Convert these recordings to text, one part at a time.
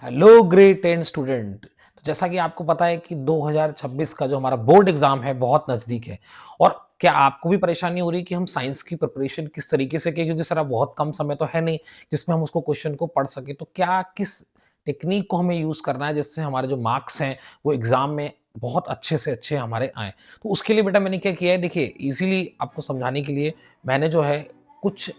Hello grade 10 student. तो जैसा कि आपको पता है कि 2026 का जो हमारा बोर्ड एग्जाम है बहुत नज़दीक है। और क्या आपको भी परेशानी हो रही है कि हम साइंस की प्रिपरेशन किस तरीके से करें, क्योंकि सर अब बहुत कम समय तो है नहीं जिसमें हम उसको क्वेश्चन को पढ़ सकें। तो क्या किस टेक्निक को हमें यूज़ करना है जिससे हमारे जो मार्क्स हैं वो एग्ज़ाम में बहुत अच्छे से अच्छे हमारे आएँ। तो उसके लिए बेटा मैंने क्या किया है, देखिए ईज़िली आपको समझाने के लिए मैंने जो है कुछ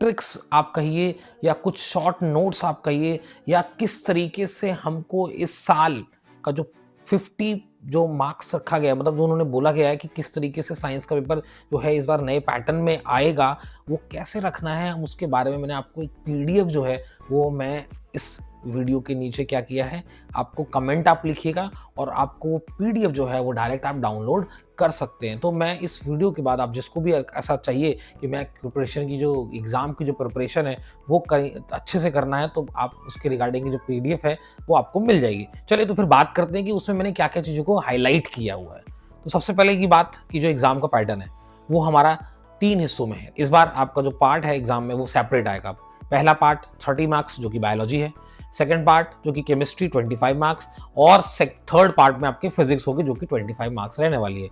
ट्रिक्स आप कहिए या कुछ शॉर्ट नोट्स आप कहिए या किस तरीके से हमको इस साल का जो 50 जो मार्क्स रखा गया है, मतलब जो उन्होंने बोला गया है कि किस तरीके से साइंस का पेपर जो है इस बार नए पैटर्न में आएगा, वो कैसे रखना है, हम उसके बारे में मैंने आपको एक पीडीएफ जो है वो मैं इस वीडियो के नीचे क्या किया है, आपको कमेंट आप लिखिएगा और आपको वो पीडीएफ जो है वो डायरेक्ट आप डाउनलोड कर सकते हैं। तो मैं इस वीडियो के बाद आप जिसको भी ऐसा चाहिए कि मैं प्रिपरेशन की जो एग्ज़ाम की जो प्रिपरेशन है वो कहीं अच्छे से करना है, तो आप उसके रिगार्डिंग की जो पीडीएफ है वो आपको मिल जाएगी। चलिए तो फिर बात करते हैं कि उसमें मैंने क्या-क्या चीज़ों को हाइलाइट किया हुआ है। तो सबसे पहले की बात कि जो एग्ज़ाम का पैटर्न है, वो हमारा 3 हिस्सों में है। इस बार आपका जो पार्ट है एग्ज़ाम में वो सेपरेट आएगा। पहला पार्ट 30 मार्क्स जो कि बायोलॉजी है, सेकंड पार्ट जो कि केमिस्ट्री 25 मार्क्स और थर्ड पार्ट में आपके फिजिक्स होगी जो कि 25 मार्क्स रहने वाली है।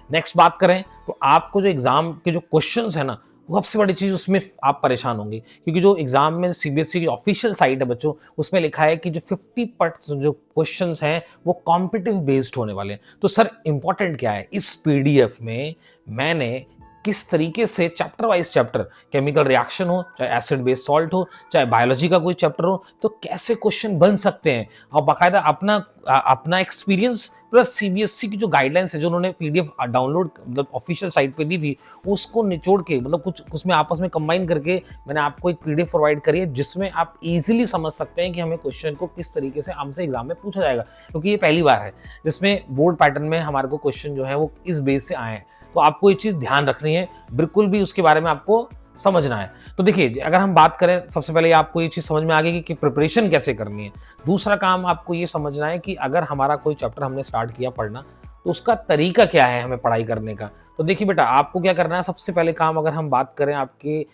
नेक्स्ट बात करें तो आपको जो एग्जाम के जो क्वेश्चंस है ना, वो सबसे बड़ी चीज़ उसमें आप परेशान होंगे, क्योंकि जो एग्जाम में सीबीएसई की ऑफिशियल साइट है बच्चों, उसमें लिखा है कि जो 50% जो क्वेश्चंस हैं वो कॉम्पिटिटिव बेस्ड होने वाले हैं। तो सर इंपॉर्टेंट क्या है, इस पीडीएफ में मैंने किस तरीके से chapter wise chapter, chemical reaction हो, चाहे एसिड बेस सॉल्ट हो, चाहे बायोलॉजी का कोई चैप्टर हो, तो कैसे क्वेश्चन बन सकते हैं और बाकायदा अपना एक्सपीरियंस प्लस सीबीएसई की जो गाइडलाइंस है जो उन्होंने पीडीएफ डाउनलोड मतलब ऑफिशियल साइट पे दी थी, उसको निचोड़ के मतलब कुछ उसमें आपस में कंबाइन करके मैंने आपको एक पीडीएफ प्रोवाइड करी है जिसमें आप इजीली समझ सकते हैं कि हमें क्वेश्चन को किस तरीके से हमसे एग्जाम में पूछा जाएगा, क्योंकि ये पहली बार है जिसमें बोर्ड पैटर्न में हमारे को क्वेश्चन जो है वो इस बेस से आए हैं। तो आपको ये चीज़ ध्यान रखनी है, बिल्कुल भी उसके बारे में आपको समझना है। तो देखिए, अगर हम बात करें सबसे पहले आपको ये चीज़ समझ में आ गई कि प्रिपरेशन कैसे करनी है। दूसरा काम आपको ये समझना है कि अगर हमारा कोई चैप्टर हमने स्टार्ट किया पढ़ना, तो उसका तरीका क्या है हमें पढ़ाई करने का। तो देखिए बेटा, आपको क्या करना है, सबसे पहले काम अगर हम बात करें आपके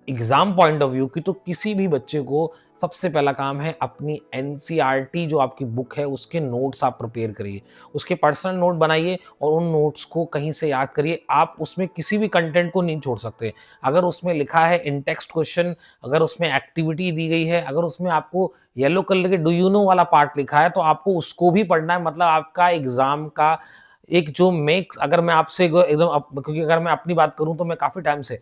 एग्जाम पॉइंट ऑफ व्यू की, तो किसी भी बच्चे को सबसे पहला काम है अपनी एनसीईआरटी जो आपकी बुक है उसके नोट्स आप प्रिपेयर करिए, उसके पर्सनल नोट बनाइए और उन नोट्स को कहीं से याद करिए। आप उसमें किसी भी कंटेंट को नहीं छोड़ सकते। अगर उसमें लिखा है इन टेक्स्ट क्वेश्चन, अगर उसमें एक्टिविटी दी गई है, अगर उसमें आपको येलो कलर के डू यू नो वाला पार्ट लिखा है, तो आपको उसको भी पढ़ना है। मतलब आपका एग्जाम का एक जो मेक, अगर मैं आपसे एकदम क्योंकि अगर मैं अपनी बात करूं तो मैं काफी टाइम से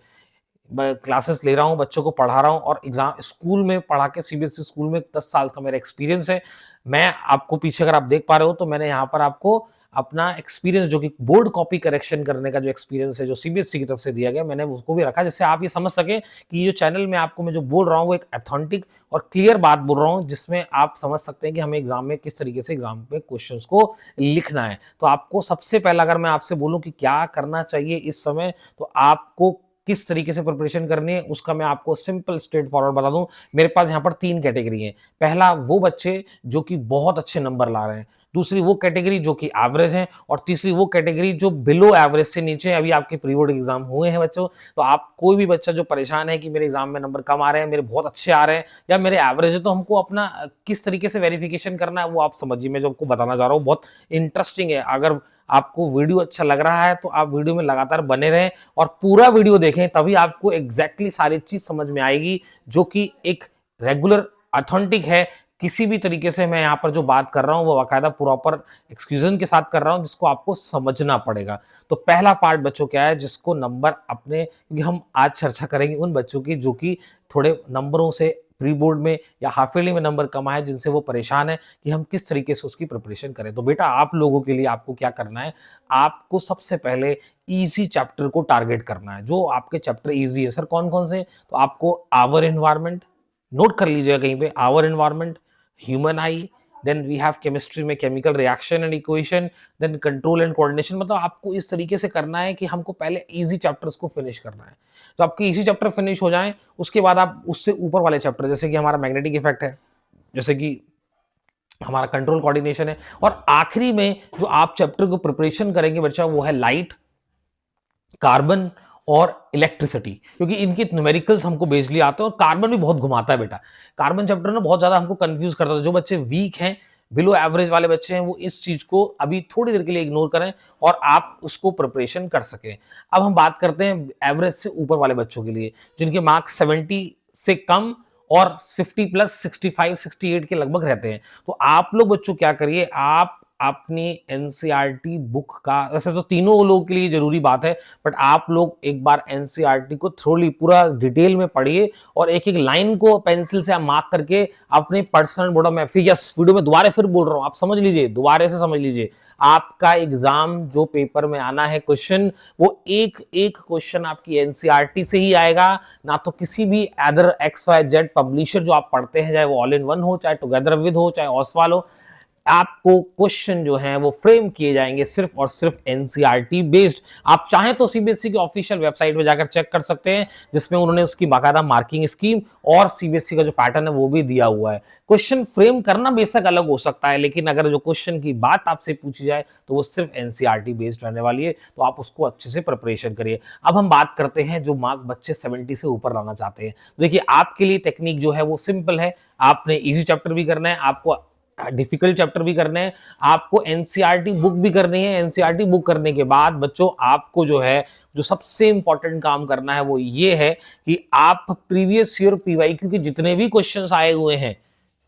क्लासेस ले रहा हूँ, बच्चों को पढ़ा रहा हूँ और एग्जाम स्कूल में पढ़ा के, सीबीएसई स्कूल में 10 साल का मेरा एक्सपीरियंस है। मैं आपको पीछे अगर आप देख पा रहे हो तो मैंने यहाँ पर आपको अपना एक्सपीरियंस जो कि बोर्ड कॉपी करेक्शन करने का जो एक्सपीरियंस है जो सीबीएसई की तरफ से दिया गया, मैंने उसको भी रखा जिससे आप ये समझ सकें कि ये जो चैनल में आपको मैं जो बोल रहा हूँ वो एक ऑथेंटिक और क्लियर बात बोल रहा हूँ, जिसमें आप समझ सकते हैं कि हमें एग्जाम में किस तरीके से एग्जाम में क्वेश्चंस को लिखना है। तो आपको सबसे पहला अगर मैं आपसे बोलूँ कि क्या करना चाहिए इस समय, तो आपको किस तरीके से प्रिपरेशन करनी है उसका मैं आपको सिंपल स्ट्रेट फॉरवर्ड बता दूं। मेरे पास यहाँ पर 3 कैटेगरी हैं। पहला वो बच्चे जो कि बहुत अच्छे नंबर ला रहे हैं, दूसरी वो कैटेगरी जो कि एवरेज है और तीसरी वो कैटेगरी जो बिलो एवरेज से नीचे है। अभी आपके प्री बोर्ड एग्जाम हुए हैं बच्चों, तो आप कोई भी बच्चा जो परेशान है कि मेरे एग्जाम में नंबर कम आ रहे हैं, मेरे बहुत अच्छे आ रहे हैं या मेरे एवरेज है, तो हमको अपना किस तरीके से वेरिफिकेशन करना है वो आप समझिए। मैं जो आपको बताना चाह रहा हूँ बहुत इंटरेस्टिंग है। अगर आपको वीडियो अच्छा लग रहा है तो आप वीडियो में लगातार बने रहें और पूरा वीडियो देखें, तभी आपको एग्जैक्टली सारी चीज समझ में आएगी जो कि एक रेगुलर ऑथेंटिक है। किसी भी तरीके से मैं यहाँ पर जो बात कर रहा हूँ वो बाकायदा प्रॉपर एक्सक्यूजन के साथ कर रहा हूँ जिसको आपको समझना पड़ेगा। तो पहला पार्ट बच्चों क्या है, जिसको नंबर अपने, क्योंकि हम आज चर्चा करेंगे उन बच्चों की जो कि थोड़े नंबरों से प्री बोर्ड में या हाफ ईयरली में नंबर कम आए, जिनसे वो परेशान है कि हम किस तरीके से उसकी प्रिपरेशन करें। तो बेटा आप लोगों के लिए आपको क्या करना है, आपको सबसे पहले ईजी चैप्टर को टारगेट करना है। जो आपके चैप्टर ईजी है, सर कौन कौन से, तो आपको आवर एनवायरनमेंट नोट कर लीजिएगा कहीं पे, our environment, human eye, then we have chemistry में chemical reaction and equation, then control and coordination. मतलब आपको इस तरीके से करना है कि हमको पहले इजी चैप्टर्स को फिनिश करना है। तो आपके इजी चैप्टर फिनिश हो जाएं, उसके बाद आप उससे ऊपर वाले चैप्टर, जैसे कि हमारा मैग्नेटिक इफेक्ट है, जैसे कि हमारा कंट्रोल कोऑर्डिनेशन है, और आखिरी में जो आप चैप्टर को प्रिपरेशन करेंगे बच्चा वो है लाइट, कार्बन और इलेक्ट्रिसिटी, क्योंकि इनके न्यूमेरिकल्स हमको बेसिकली आते हैं और कार्बन भी बहुत घुमाता है बेटा। कार्बन चैप्टर ना बहुत ज़्यादा हमको कन्फ्यूज़ करता था। जो बच्चे वीक हैं, बिलो एवरेज वाले बच्चे हैं, वो इस चीज़ को अभी थोड़ी देर के लिए इग्नोर करें और आप उसको प्रिपरेशन कर सकें। अब हम बात करते हैं एवरेज से ऊपर वाले बच्चों के लिए, जिनके मार्क्स 70 से कम और 50 प्लस 65-68 के लगभग रहते हैं। तो आप लोग बच्चों क्या करिए, आप अपनी एनसीईआरटी बुक का, वैसे तो तीनों लोगों के लिए जरूरी बात है, बट आप लोग एक बार एनसीईआरटी को थ्रोली पूरा डिटेल में पढ़िए और एक एक लाइन को पेंसिल से आप मार्क करके अपने पर्सनल बोर्ड में, फिर यस वीडियो में दोबारा फिर बोल रहा हूं, आप समझ लीजिए, दोबारा से समझ लीजिए। आपका एग्जाम जो पेपर में आना है क्वेश्चन, वो एक एक क्वेश्चन आपकी एनसीईआरटी से ही आएगा, ना तो किसी भी अदर XYZ पब्लिशर जो आप पढ़ते हैं, चाहे वो ऑल इन वन हो, चाहे टुगेदर विद हो, चाहे ओसवाल हो। आपको क्वेश्चन जो है वो फ्रेम किए जाएंगे सिर्फ और सिर्फ एनसीईआरटी बेस्ड। आप चाहें तो सीबीएसई की ऑफिशियल वेबसाइट पे जाकर चेक कर सकते हैं, जिसमें उन्होंने उसकी बाकायदा मार्किंग स्कीम और सीबीएसई का जो पैटर्न है वो भी दिया हुआ है। क्वेश्चन फ्रेम करना बेशक अलग हो सकता है, लेकिन अगर जो क्वेश्चन की बात आपसे पूछी जाए तो वो सिर्फ एनसीईआरटी बेस्ड रहने वाली है, तो आप उसको अच्छे से प्रिपरेशन करिए। अब हम बात करते हैं जो मार्क बच्चे 70 से ऊपर लाना चाहते हैं। देखिए, आपके लिए टेक्निक जो है वो सिंपल है। आपने इजी चैप्टर भी करना है, आपको डिफिकल्ट चैप्टर भी करने हैं, आपको एनसीईआरटी बुक भी करनी है। एनसीईआरटी बुक करने के बाद बच्चों आपको जो है, जो सबसे इंपॉर्टेंट काम करना है वो ये है कि आप प्रीवियस ईयर पीवाईक्यू के जितने भी क्वेश्चंस आए हुए हैं,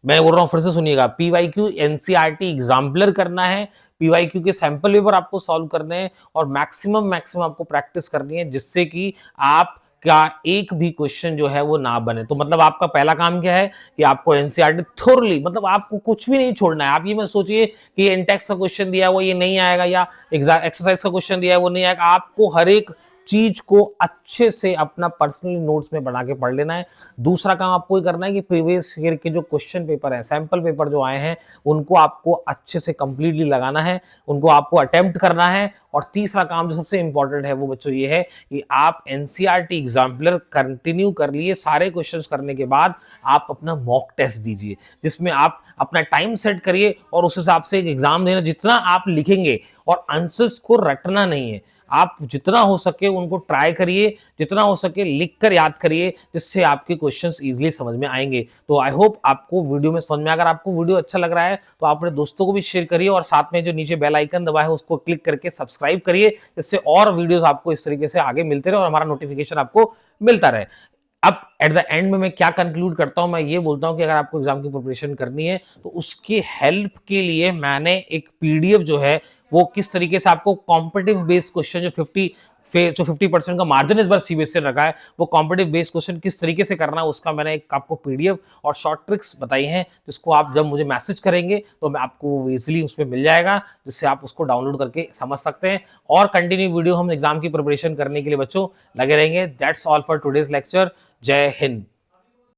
मैं बोल रहा हूं फिर से सुनिएगा, पीवाईक्यू एनसीईआरटी एग्जाम्पलर करना है, पीवाईक्यू के सैंपल पेपर आपको सॉल्व करने हैं और मैक्सिमम मैक्सिमम आपको प्रैक्टिस करनी है, जिससे कि आप का एक भी क्वेश्चन जो है वो ना बने। तो मतलब आपका पहला काम क्या है कि आपको एनसीईआरटी थोरली, मतलब आपको कुछ भी नहीं छोड़ना है। आप ये मत सोचिए कि इंटेक्स का क्वेश्चन दिया है वो ये नहीं आएगा, या एक्सरसाइज का क्वेश्चन दिया है वो नहीं आएगा। आपको हर एक चीज को अच्छे से अपना पर्सनली नोट्स में बना के पढ़ लेना है। दूसरा काम आपको ये करना है कि प्रीवियस ईयर के जो क्वेश्चन पेपर है, सैंपल पेपर जो आए हैं, उनको आपको अच्छे से कंप्लीटली लगाना है, उनको आपको अटेम्प्ट करना है। और तीसरा काम जो सबसे इंपॉर्टेंट है वो बच्चों ये है कि आप एनसीईआरटी एग्जाम्पलर कंटिन्यू कर लिए, सारे क्वेश्चंस करने के बाद आप अपना मॉक टेस्ट दीजिए, जिसमें आप अपना टाइम सेट करिए और उस हिसाब से एक एग्जाम देना। जितना आप लिखेंगे और आंसर्स को रटना नहीं है, आप जितना हो सके उनको ट्राई करिए, जितना हो सके लिख कर याद करिए, जिससे आपके क्वेश्चंस इजीली समझ में आएंगे। तो आई होप आपको वीडियो में समझ में, अगर आपको वीडियो अच्छा लग रहा है तो आप अपने दोस्तों को भी शेयर करिए और साथ में जो नीचे बेल आइकन दबा है उसको क्लिक करके सब्सक्राइब करिए, जिससे और वीडियोस आपको इस तरीके से आगे मिलते रहे और हमारा नोटिफिकेशन आपको मिलता रहे। अब एट द एंड में मैं क्या कंक्लूड करता हूं, मैं ये बोलता हूं कि अगर आपको एग्जाम की प्रिपरेशन करनी है तो उसकी हेल्प के लिए मैंने एक पीडीएफ जो है वो किस तरीके से आपको कॉम्पिटिटिव बेस्ड क्वेश्चन जो 50% का मार्जिन इस बार सीबीएसई ने रखा है, वो कॉम्पिटिटिव बेस्ड क्वेश्चन किस तरीके से करना है उसका मैंने एक आपको पीडीएफ और शॉर्ट ट्रिक्स बताई हैं, जिसको आप जब मुझे मैसेज करेंगे तो मैं आपको इजीली उसमें मिल जाएगा, जिससे आप उसको डाउनलोड करके समझ सकते हैं। और कंटिन्यू वीडियो हम एग्जाम की प्रिपरेशन करने के लिए बच्चों लगे रहेंगे। That's all for today's lecture. जय हिंद।